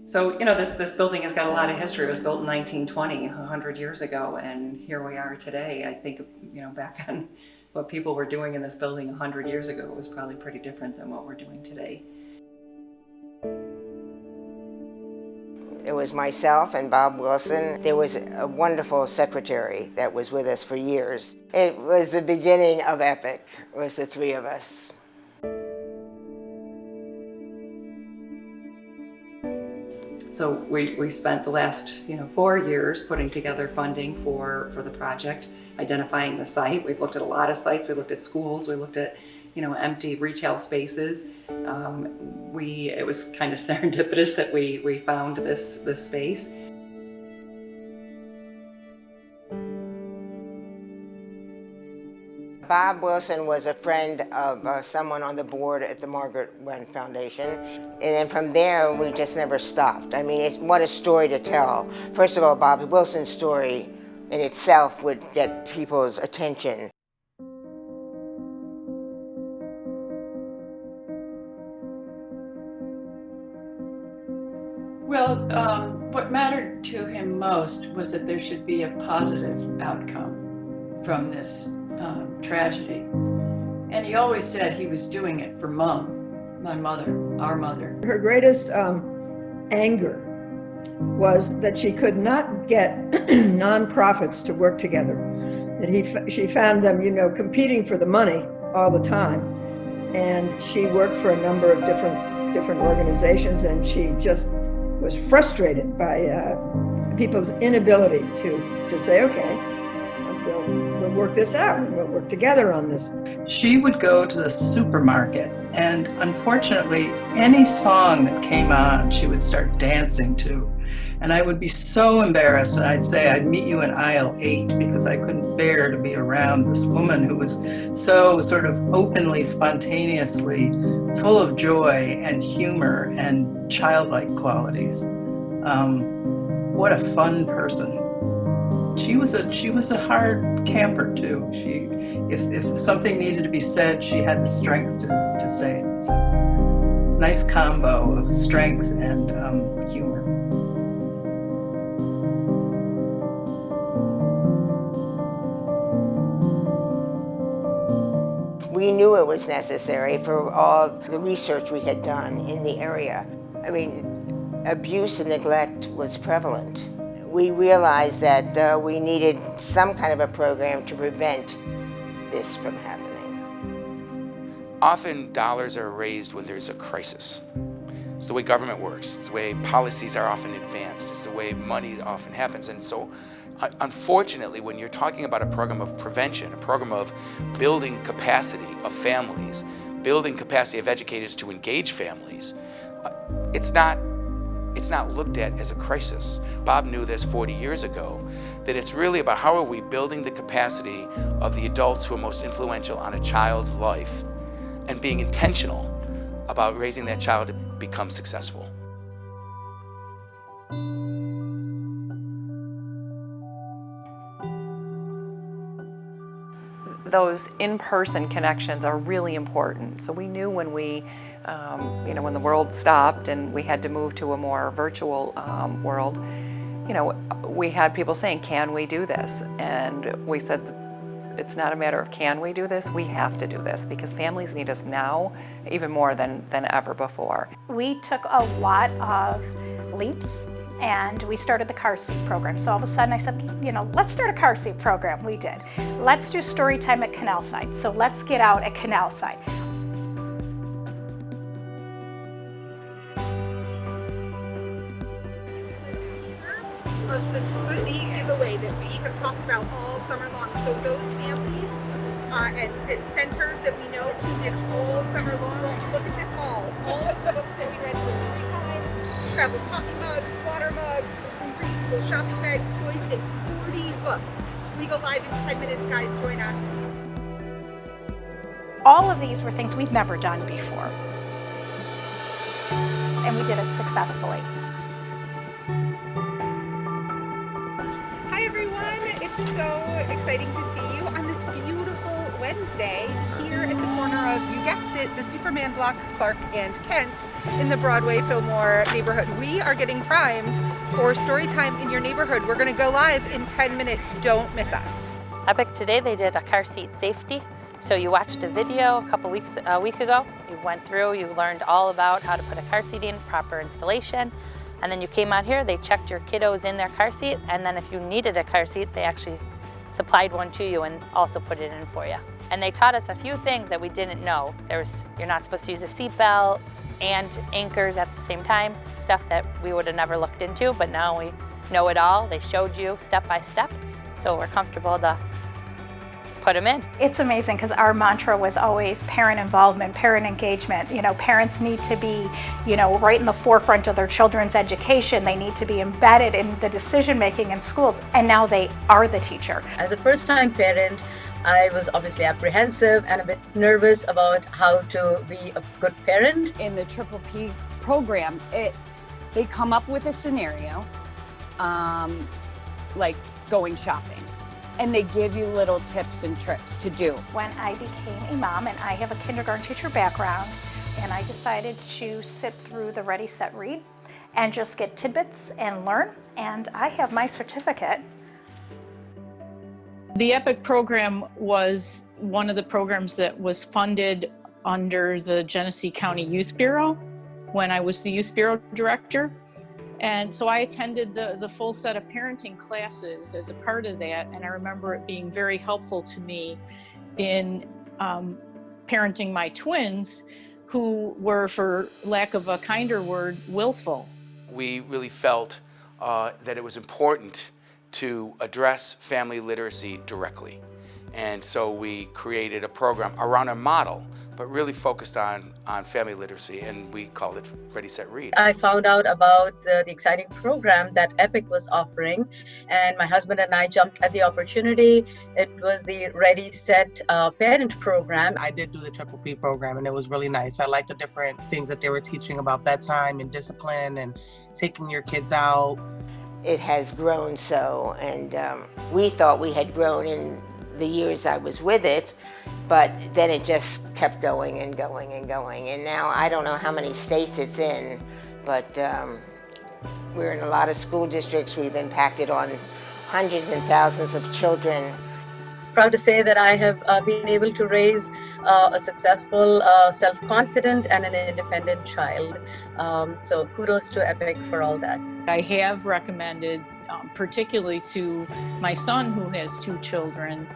So, this building has got a lot of history. It was built in 1920, 100 years ago, and here we are today. I think, back on what people were doing in this building 100 years ago was probably pretty different than what we're doing today. It was myself and Bob Wilson. There was a wonderful secretary that was with us for years. It was the beginning of Epic. It was the three of us. So we spent the last 4 years putting together funding for the project, identifying the site. We've looked at a lot of sites. We looked at schools. We looked at empty retail spaces. It was kind of serendipitous that we found this space. Bob Wilson was a friend of someone on the board at the Margaret Wen Foundation. And then from there, we just never stopped. I mean, what a story to tell. First of all, Bob Wilson's story in itself would get people's attention. Well, what mattered to him most was that there should be a positive outcome from this tragedy. And he always said he was doing it for Mom, my mother, our mother. Her greatest anger was that she could not get nonprofits to work together. That she found them, competing for the money all the time. And she worked for a number of different organizations, and she just was frustrated by people's inability to say, okay, we'll work this out and we'll work together on this. She would go to the supermarket, and unfortunately, any song that came on, she would start dancing to. And I would be so embarrassed, and I'd say I'd meet you in aisle 8 because I couldn't bear to be around this woman who was so sort of openly, spontaneously full of joy and humor and childlike qualities. What a fun person. She was a hard camper too. If something needed to be said, she had the strength to say it. So, nice combo of strength and humor. We knew it was necessary for all the research we had done in the area. I mean, abuse and neglect was prevalent. We realized that we needed some kind of a program to prevent this from happening. Often dollars are raised when there's a crisis. It's the way government works. It's the way policies are often advanced. It's the way money often happens. And so, unfortunately, when you're talking about a program of prevention, a program of building capacity of families, building capacity of educators to engage families, it's not looked at as a crisis. Bob knew this 40 years ago, that it's really about how are we building the capacity of the adults who are most influential on a child's life and being intentional about raising that child to become successful. Those in-person connections are really important. So we knew when when the world stopped and we had to move to a more virtual world, we had people saying, can we do this? And we said, it's not a matter of can we do this, we have to do this because families need us now even more than ever before. We took a lot of leaps and we started the car seat program. So all of a sudden I said, let's start a car seat program. We did. Let's do story time at Canalside. So let's get out at Canalside. Of the goodie giveaway that we have talked about all summer long. So those families and centers that we know tuned in all summer long. Look at this haul. All of the books that we read for story time, travel coffee mugs, water mugs, some reusable shopping bags, toys, and 40 books. We go live in 10 minutes, guys. Join us. All of these were things we've never done before. And we did it successfully. Hi everyone, it's so exciting to see you on this beautiful Wednesday here at the corner of, you guessed it, the Superman block, Clark and Kent in the Broadway Fillmore neighborhood. We are getting primed for Storytime in Your Neighborhood. We're going to go live in 10 minutes. Don't miss us. Epic today, they did a car seat safety. So you watched a video a week ago. You went through, you learned all about how to put a car seat in, proper installation. And then you came out here, they checked your kiddos in their car seat. And then if you needed a car seat, they actually supplied one to you and also put it in for you. And they taught us a few things that we didn't know. You're not supposed to use a seat belt and anchors at the same time, stuff that we would have never looked into, but now we know it all. They showed you step by step, so we're comfortable to put them in. It's amazing because our mantra was always parent involvement, parent engagement. You know, parents need to be, right in the forefront of their children's education. They need to be embedded in the decision making in schools, and now they are the teacher. As a first-time parent, I was obviously apprehensive and a bit nervous about how to be a good parent. In the Triple P program, they come up with a scenario, like going shopping. And they give you little tips and tricks to do. When I became a mom, and I have a kindergarten teacher background, and I decided to sit through the Ready, Set, Read and just get tidbits and learn, and I have my certificate. The EPIC program was one of the programs that was funded under the Genesee County Youth Bureau when I was the Youth Bureau director. And so I attended the full set of parenting classes as a part of that, and I remember it being very helpful to me in parenting my twins, who were, for lack of a kinder word, willful. We really felt that it was important to address family literacy directly. And so we created a program around a model, but really focused on family literacy, and we called it Ready, Set, Read. I found out about the exciting program that EPIC was offering, and my husband and I jumped at the opportunity. It was the Ready, Set Parent program. I did do the Triple P program, and it was really nice. I liked the different things that they were teaching about bedtime and discipline and taking your kids out. It has grown so, and we thought we had grown in the years I was with it, but then it just kept going and going and going. And now I don't know how many states it's in, but we're in a lot of school districts. We've impacted on hundreds and thousands of children. Proud to say that I have been able to raise a successful, self-confident and an independent child. So kudos to EPIC for all that. I have recommended, particularly to my son who has 2 children,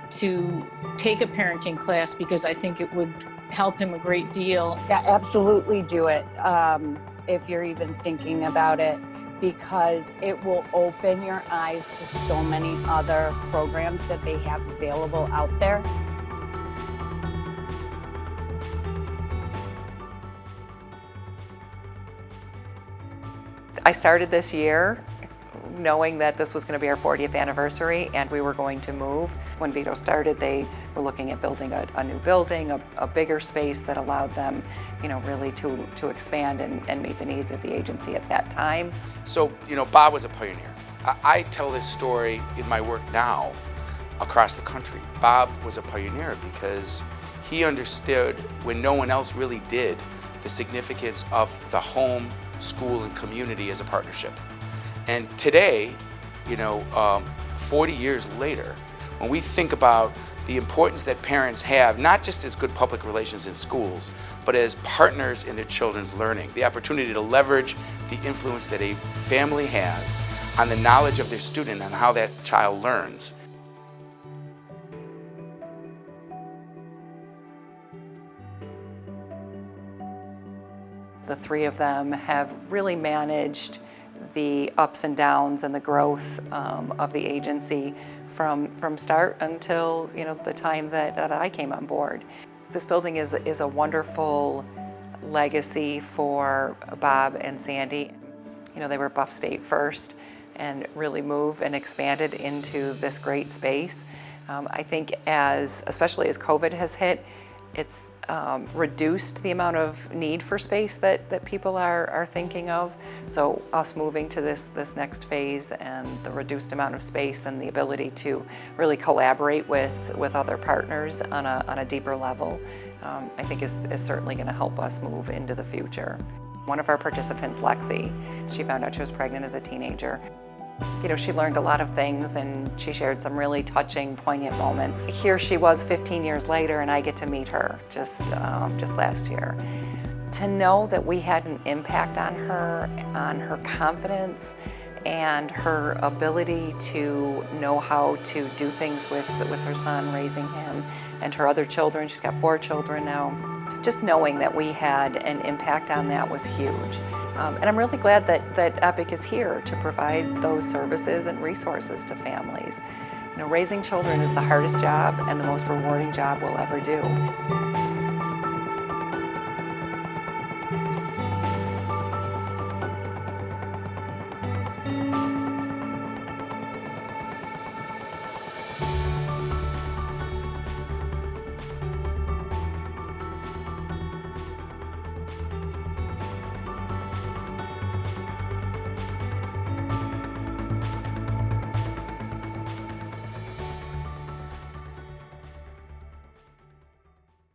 to take a parenting class because I think it would help him a great deal. Yeah, absolutely do it if you're even thinking about it, because it will open your eyes to so many other programs that they have available out there. I started this year knowing that this was going to be our 40th anniversary and we were going to move. When Vito started, they were looking at building a new building, a bigger space that allowed them, really to expand and meet the needs of the agency at that time. So, Bob was a pioneer. I tell this story in my work now across the country. Bob was a pioneer because he understood, when no one else really did, the significance of the home, school, and community as a partnership. And today, 40 years later, when we think about the importance that parents have, not just as good public relations in schools, but as partners in their children's learning, the opportunity to leverage the influence that a family has on the knowledge of their student and how that child learns. The 3 of them have really managed the ups and downs and the growth of the agency from start until the time that I came on board. This building is a wonderful legacy for Bob and Sandy. They were Buff State first and really moved and expanded into this great space. I think especially as COVID has hit, It's reduced the amount of need for space that people are thinking of. So us moving to this next phase and the reduced amount of space and the ability to really collaborate with other partners on a deeper level, I think is certainly going to help us move into the future. One of our participants, Lexi, she found out she was pregnant as a teenager. You know, she learned a lot of things and she shared some really touching, poignant moments. Here she was 15 years later and I get to meet her just last year. To know that we had an impact on her confidence and her ability to know how to do things with her son, raising him, and her other children. She's got 4 children now. Just knowing that we had an impact on that was huge. And I'm really glad that EPIC is here to provide those services and resources to families. You know, raising children is the hardest job and the most rewarding job we'll ever do.